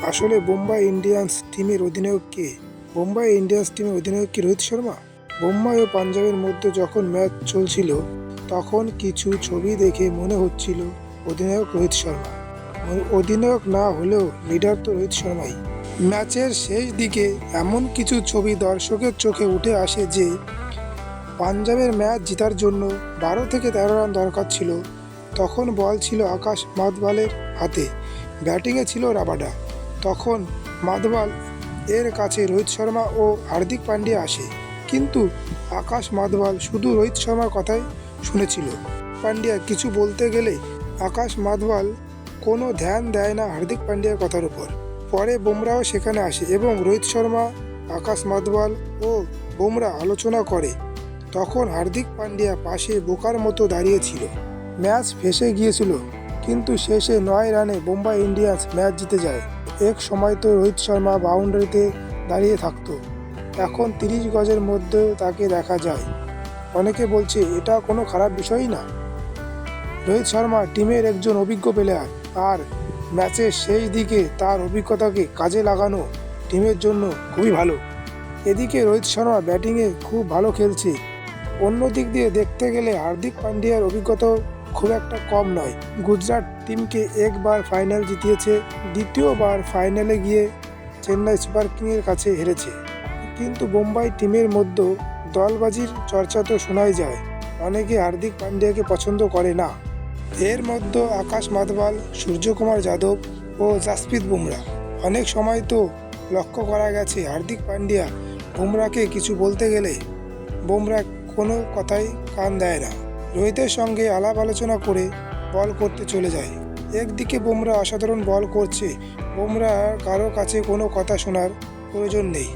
আসলে বোম্বাই ইন্ডিয়ান্স টিমের অধিনায়ক কে? বোম্বাই ইন্ডিয়ান্স টিমের অধিনায়ক কি রোহিত শর্মা? বোম্বাই ও পাঞ্জাবের মধ্যে যখন ম্যাচ চলছিল তখন কিছু ছবি দেখে মনে হচ্ছিল অধিনায়ক রোহিত শর্মা। অধিনায়ক না হলেও লিডার তো রোহিত শর্মাই। ম্যাচের শেষ দিকে এমন কিছু ছবি দর্শকের চোখে উঠে আসে যে পাঞ্জাবের ম্যাচ জেতার জন্য 12 থেকে 13 রান দরকার ছিল। তখন বল ছিল আকাশ মাদওয়ালের হাতে, ব্যাটিংয়ে ছিল রাবাডা। তখন মাদওয়াল এর কাছে রোহিত শর্মা ও হার্দিক পান্ডিয়া আসে, কিন্তু আকাশ মাদওয়াল শুধু রোহিত শর্মার কথাই শুনেছিল। পান্ডিয়া কিছু বলতে গেলে আকাশ মাদওয়াল কোনো ধ্যান দেয় না হার্দিক পান্ডিয়ার কথার উপর। পরে বুমরাও সেখানে আসে এবং রোহিত শর্মা, আকাশ মাদওয়াল ও বুমরা আলোচনা করে। তখন হার্দিক পান্ডিয়া পাশে বোকার মতো দাঁড়িয়েছিল। ম্যাচ ফেঁসে গিয়েছিল, কিন্তু শেষে 9 রানে বোম্বাই ইন্ডিয়ান্স ম্যাচ জিতে যায়। এক সময় তো রোহিত শর্মা বাউন্ডারিতে দাঁড়িয়ে থাকতো, এখন 30 গজের মধ্যেও তাকে দেখা যায়। অনেকে বলছে এটা কোনো খারাপ বিষয়ই না। রোহিত শর্মা টিমের একজন অভিজ্ঞ প্লেয়ার, আর ম্যাচের শেষ দিকে তার অভিজ্ঞতাকে কাজে লাগানো টিমের জন্য খুবই ভালো। এদিকে রোহিত শর্মা ব্যাটিংয়ে খুব ভালো খেলছে। অন্য দিক দিয়ে দেখতে গেলে হার্দিক পান্ডিয়ার অভিজ্ঞতাও খুব একটা কম নয়। গুজরাট টিমকে একবার ফাইনাল জিতিয়েছে, দ্বিতীয়বার ফাইনালে গিয়ে চেন্নাই সুপার কিংয়ের কাছে হেরেছে। কিন্তু বোম্বাই টিমের মধ্যে দলবাজির চর্চা তো শোনাই যায়। অনেকে হার্দিক পান্ডিয়াকে পছন্দ করে না। এর মধ্যে আকাশ মাদওয়াল, সূর্যকুমার যাদব ও জাসপ্রীত বুমরা। অনেক সময় তো লক্ষ্য করা গেছে হার্দিক পান্ডিয়া বুমরাকে কিছু বলতে গেলে বুমরা কোনো কথাই কান দেয় না। রোহিতের সঙ্গে আলাপ আলোচনা করে বল করতে চলে যায়। একদিকে বুমরা অসাধারণ বল করছে, বুমরা কারো কাছে কোনো কথা শোনার প্রয়োজন নেই।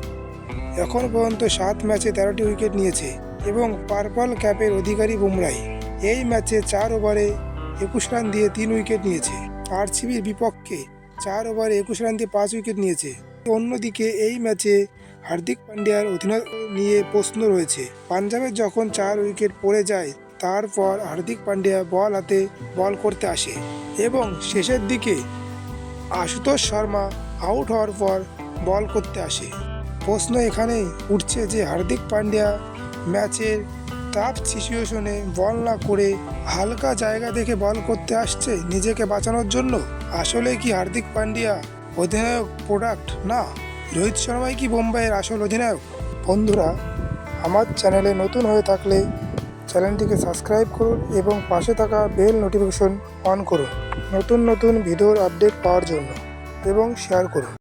এখন পর্যন্ত 7 ম্যাচে 13টি উইকেট নিয়েছে এবং পার্পল ক্যাপের অধিকারী বুমরাই। এই ম্যাচে 4 ওভারে 21 রান দিয়ে 3 উইকেট নিয়েছে। আরসিবির বিপক্ষে 4 ওভারে 21 রান দিয়ে 5 উইকেট নিয়েছে। অন্যদিকে এই ম্যাচে হার্দিক পান্ডিয়ার অধিনায়ক নিয়ে প্রশ্ন রয়েছে। পাঞ্জাবের যখন 4 উইকেট পড়ে যায়, তারপর হার্দিক পান্ডিয়া বল হাতে বল করতে আসে এবং শেষের দিকে আশুতোষ শর্মা আউট হওয়ার পর বল করতে আসে। প্রশ্ন এখানে উঠছে যে হার্দিক পান্ডিয়া ম্যাচের টাফ সিচুয়েশনে বল না করে হালকা জায়গা দেখে বল করতে আসছে নিজেকে বাঁচানোর জন্য। আসলে কি হার্দিক পান্ডিয়া অধিনায়ক প্রোডাক্ট না? রোহিত শর্মাই কি বোম্বাইয়ের আসল অধিনায়ক? বন্ধুরা, আমার চ্যানেলে নতুন হয়ে থাকলে চ্যানেলটিকে সাবস্ক্রাইব করুন এবং পাশে থাকা বেল নোটিফিকেশন অন করুন নতুন নতুন ভিডিওর আপডেট পাওয়ার জন্য, এবং শেয়ার করুন।